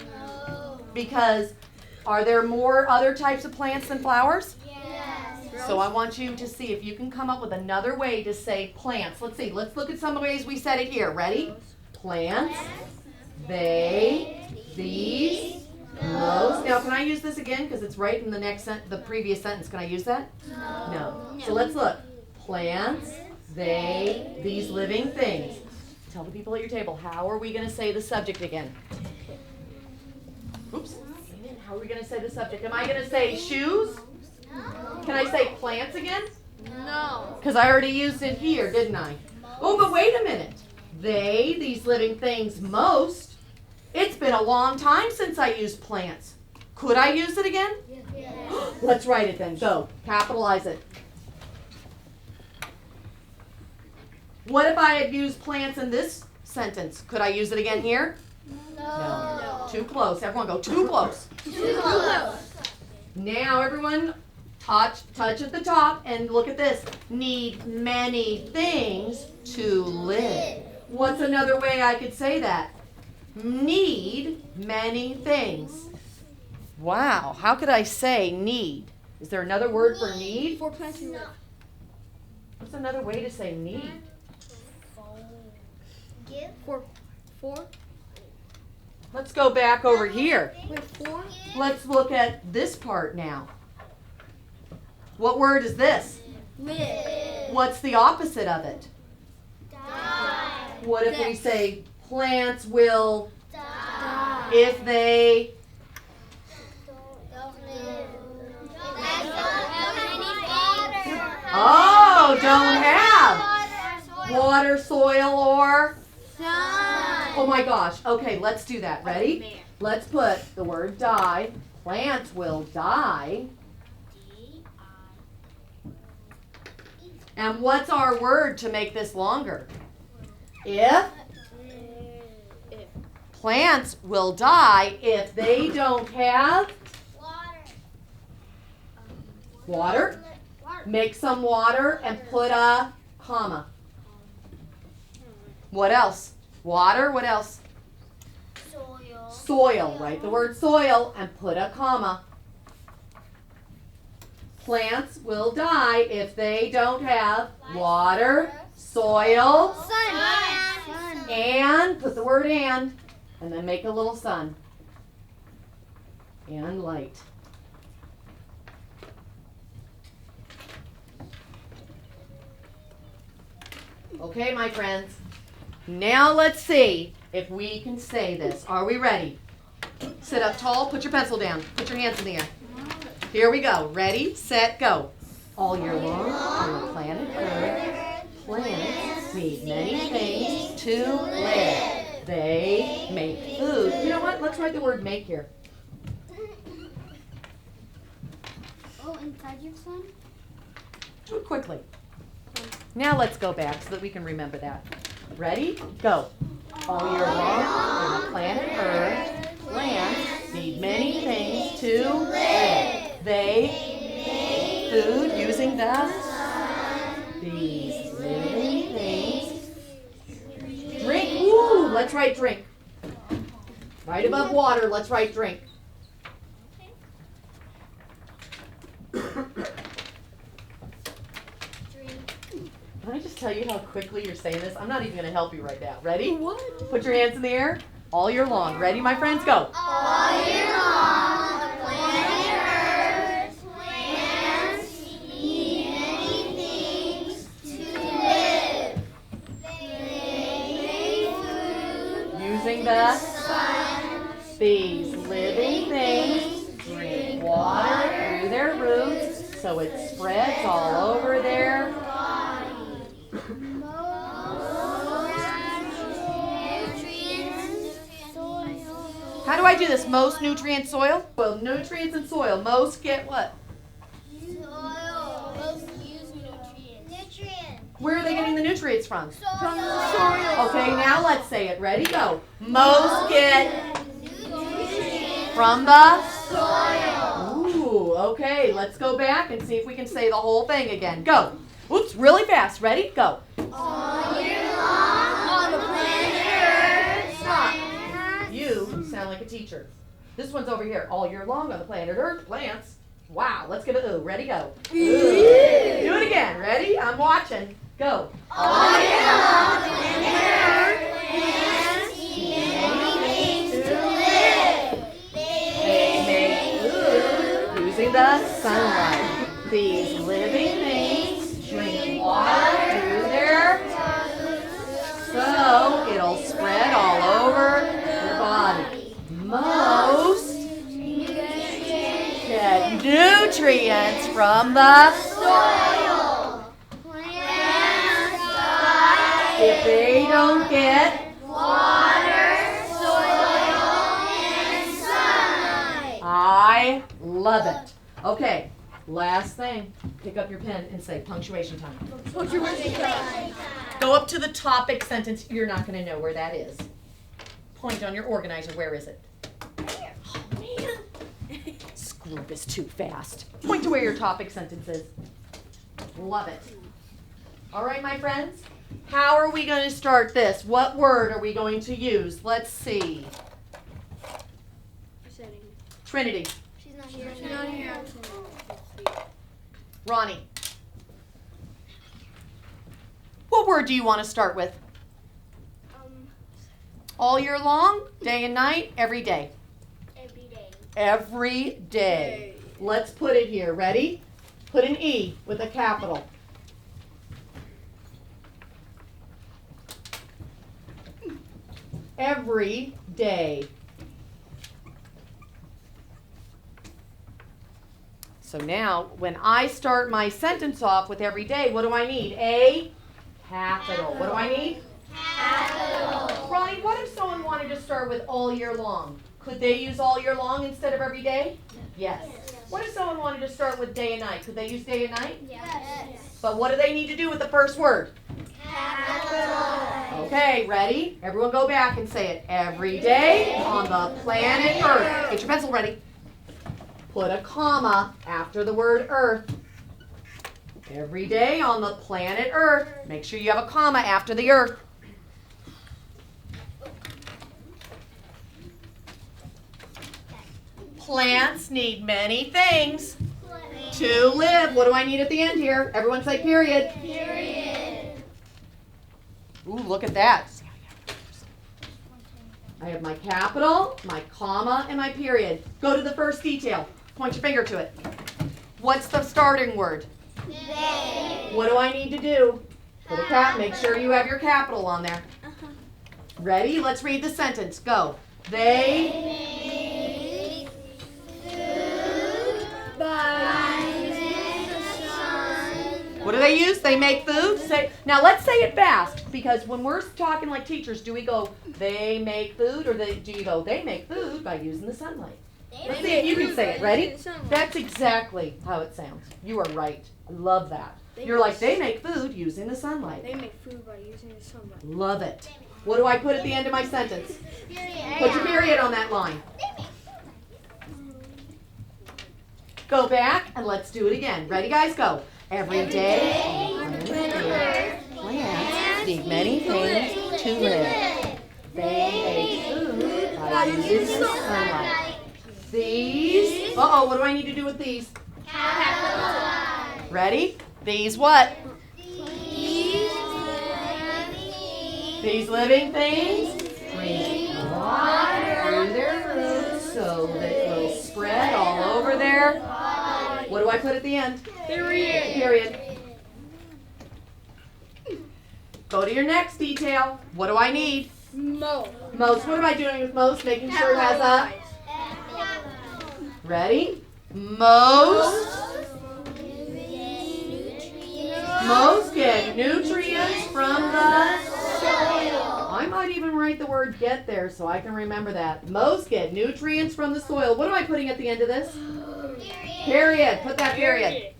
No. Because are there more other types of plants than flowers? Yes. So I want you to see if you can come up with another way to say plants. Let's see. Let's look at some ways we said it here. Ready? Plants. They. These. Those. Now, can I use this again? Because it's right in the previous sentence. Can I use that? No. So let's look. Plants. They. These living things. Tell the people at your table, how are we going to say the subject again? Oops. How are we going to say the subject? Am I going to say shoes? Can I say plants again? No. Because I already used it here, didn't I? Oh, but wait a minute. They, these living things, most. It's been a long time since I used plants. Could I use it again? Yes. Let's write it then. Go. Capitalize it. What if I had used plants in this sentence? Could I use it again here? No. Too close. Everyone go, too close. Too close. Now everyone touch at the top and look at this. Need many things to live. What's another way I could say that? Need many things. Wow, how could I say need? Is there another word for need? For plants to live. What's another way to say need? Give. For. Let's go back over here. Wait, for. Let's look at this part now. What word is this? Live. What's the opposite of it? Die. What if we say plants will, Die. if they, Don't live. That's don't have any water. oh, don't have water, soil, or, Sun. oh my gosh. Okay, let's do that. Ready? Let's put the word die. Plants will die. And what's our word to make this longer? If. Plants will die if they don't have water. Make some water and put a comma. What else? Water, what else? Soil. Soil. Write the word soil and put a comma. Plants will die if they don't have water, soil, Sun. and put the word and then make a little sun. And light. Okay, my friends. Now let's see if we can say this. Are we ready? Sit up tall, put your pencil down, put your hands in the air. Here we go. Ready, set, go. All year long on the planet Earth, plants need many things to live. They make food. You know what? Let's write the word make here. Oh, inside your son? Do it quickly. Now let's go back so that we can remember that. Ready? Go. All year long on the planet Earth, plants need many things to live. They make food using the sun. These living things. Drink. Ooh, let's write drink. Right above water, let's write drink. Can I just tell you how quickly you're saying this? I'm not even going to help you right now. Ready? What? Put your hands in the air. All year long. Ready, my friends? Go. All year long, the planet Earth, plants need many things to live. They make food Using the sun. these living things drink water through their roots so it spreads all over their How do I do this? Most nutrient soil? Well, nutrients in soil. Most get what? Where are they getting the nutrients from? From the soil. Okay, now let's say it. Ready? Go. Most get from the soil. Ooh, okay. Let's go back and see if we can say the whole thing again. Go. Oops, really fast. Ready? Go. All year long on the planet Earth. Stop. You sound like a teacher. This one's over here. All year long on the planet Earth, plants. Wow, let's get a ooh. Ready, go. Ooh. Do it again. Ready? I'm watching. Go. All year long on the planet Earth, plants need many things to live. They make food using the sunlight. These living things drink water through their so it'll spread all over your body. Most get nutrients from the Soil. Plants die if they don't get water, soil, and sunlight. I love it. Okay, last thing. Pick up your pen and say punctuation time. Go up to the topic sentence. You're not going to know where that is. Point on your organizer. Where is it? Oh, man. This group is too fast. Point to where your topic sentence is. Love it. All right, my friends. How are we going to start this? What word are we going to use? Let's see. Trinity. She's not here. She's not here. Ronnie. What word do you want to start with? All year long, day and night, every day. Every day. Every day. Let's put it here. Ready? Put an E with a capital. Every day. So now, when I start my sentence off with every day, what do I need? A capital. What do I need? Capital. Ronnie, what if someone wanted to start with all year long? Could they use all year long instead of every day? Yes. What if someone wanted to start with day and night? Could they use day and night? Yes. But what do they need to do with the first word? Capital. Okay, ready? Everyone go back and say it. Every day on the planet Earth. Get your pencil ready. Put a comma after the word Earth. Every day on the planet Earth. Make sure you have a comma after the Earth. Plants need many things to live. What do I need at the end here? Everyone say period. Period. Ooh, look at that. I have my capital, my comma, and my period. Go to the first detail. Point your finger to it. What's the starting word? They. What do I need to do? Put a cap. Make sure you have your capital on there. Ready? Let's read the sentence. Go. They they use? They make food? Now let's say it fast, because when we're talking like teachers, do we go, they make food, or do you go, they make food by using the sunlight? Let's see if you can say it. Ready? That's exactly how it sounds. You are right. I love that. You're like, they make food using the sunlight. They make food by using the sunlight. Love it. What do I put at the end of my sentence? Put your period on that line. Go back and let's do it again. Ready, guys? Go. Every day, plants need many things to live. They make food by using the sunlight. These, what do I need to do with these? Ready? These what? These living things drink water through their roots so that it will spread all over their body. What do I put at the end? Period. Go to your next detail. What do I need? Most. What am I doing with most? Making sure it has a... Ready? Most get nutrients from the soil. I might even write the word get there so I can remember that. Most get nutrients from the soil. What am I putting at the end of this? Period. Put that period.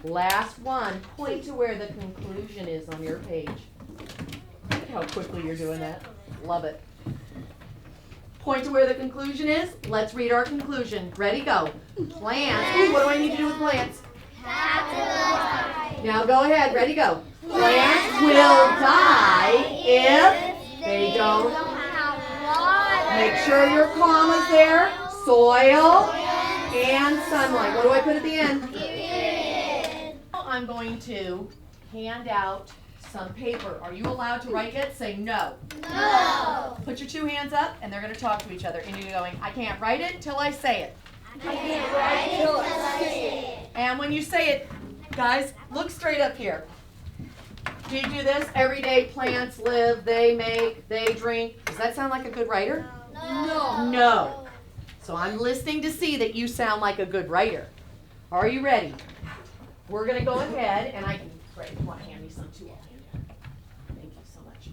Last one. Point to where the conclusion is on your page. Look how quickly you're doing that. Love it. Point to where the conclusion is. Let's read our conclusion. Ready, go. Plants. Ooh, what do I need to do with plants? Now go ahead. Ready, go. Plants will die if they don't. Make sure your comma's there. Soil and sunlight. What do I put at the end? I'm going to hand out some paper. Are you allowed to write yet? Say no. No. Put your two hands up and they're going to talk to each other. And you're going, I can't write it till I say it. I can't write it till I say it. And when you say it, guys, look straight up here. Do you do this? Every day plants live, they make, they drink. Does that sound like a good writer? No. No. So I'm listening to see that you sound like a good writer. Are you ready? We're going to go ahead and I can, Greg, you want to hand me some too? Thank you so much.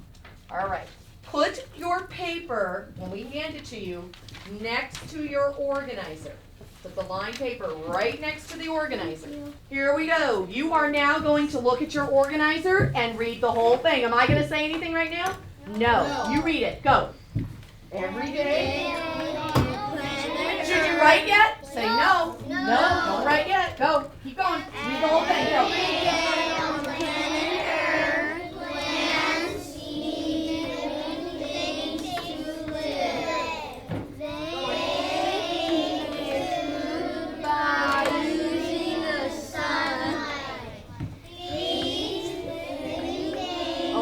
All right. Put your paper, when we hand it to you, next to your organizer. Put the lined paper right next to the organizer. Here we go. You are now going to look at your organizer and read the whole thing. Am I going to say anything right now? No. You read it. Go. Every day. Should you write yet? Say no. No. Don't write yet. Go. Keep going. Read the whole thing. Go.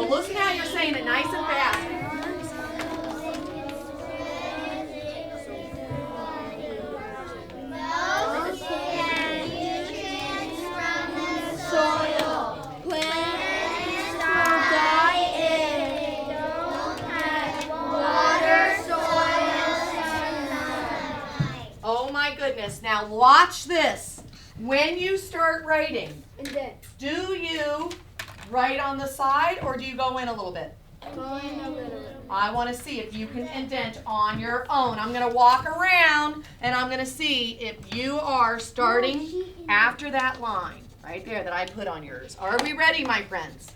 Listen how you're saying it nice and fast. Most get nutrients from the soil. Plants will die if they don't have water, soil, sunlight. Oh my goodness. Now watch this. When you start writing, Indent. do you write on the side or do you go in a little bit? I want to see if you can indent on your own. I'm going to walk around and I'm going to see if you are starting after that line right there that I put on yours. Are we ready, my friends?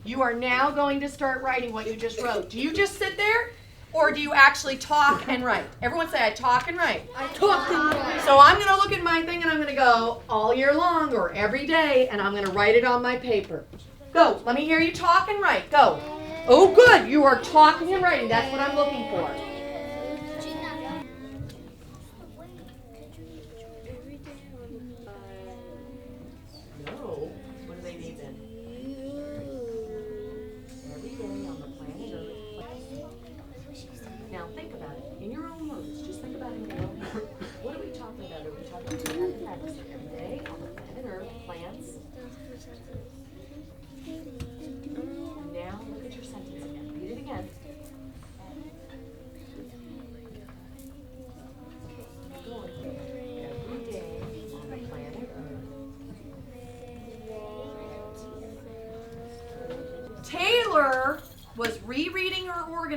You are now going to start writing what you just wrote. Do you just sit there or do you actually talk and write? Everyone say, I talk and write. I talked and wrote. So I'm going to look at my thing and I'm going to go all year long or every day and I'm going to write it on my paper. Go. Let me hear you talk and write. Go. Oh, good. You are talking and writing. That's what I'm looking for. No. What do they need then? Every day on the planet Earth. Now think about it. In your own words. Just think about it in your own words. What are we talking about? Are we talking about every day on the planet Earth, plants? Now look at your sentence again. Read it again. Every day on the planet Earth,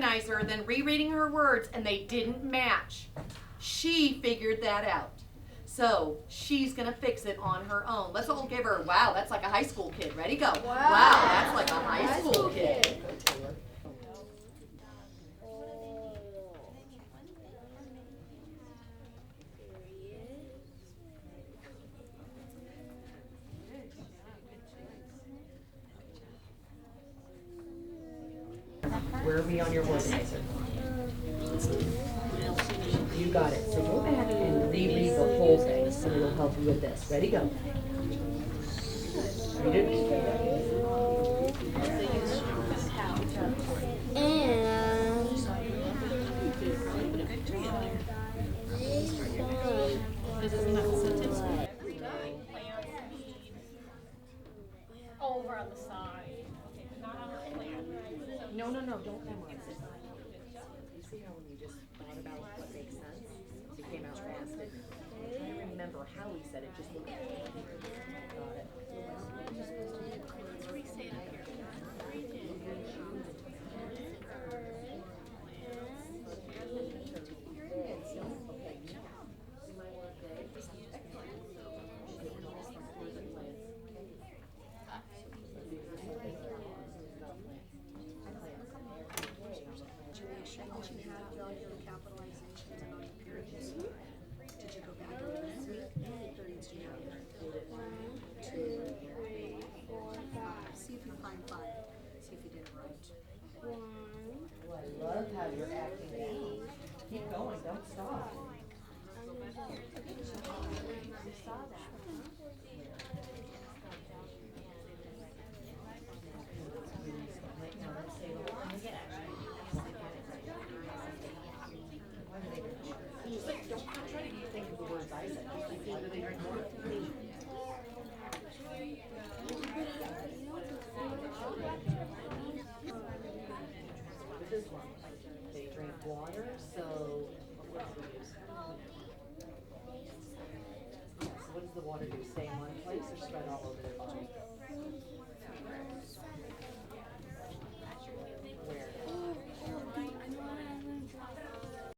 organizer than rereading her words and they didn't match. She figured that out. So she's gonna fix it on her own. Let's all give her, wow, that's like a high school kid. Ready, go. Wow, that's like a high school kid. Where are we on your organizer? You got it. So go back and reread the whole thing, and it'll help you with this. Ready, go. Read it. Over on the side. Not on the plan. No, don't memorize it. You see how when you just thought about what makes sense, it came out fast. I don't remember how he said it, just look at it. Got it. See if you find 5. See if you did it right. Oh, I love how you're acting now. Keep going, don't stop. Don't try to think of the words I said. Just think of the words. This one, they drink water, so what do we use? So what does the water do? Stay in one place or spread all over their body?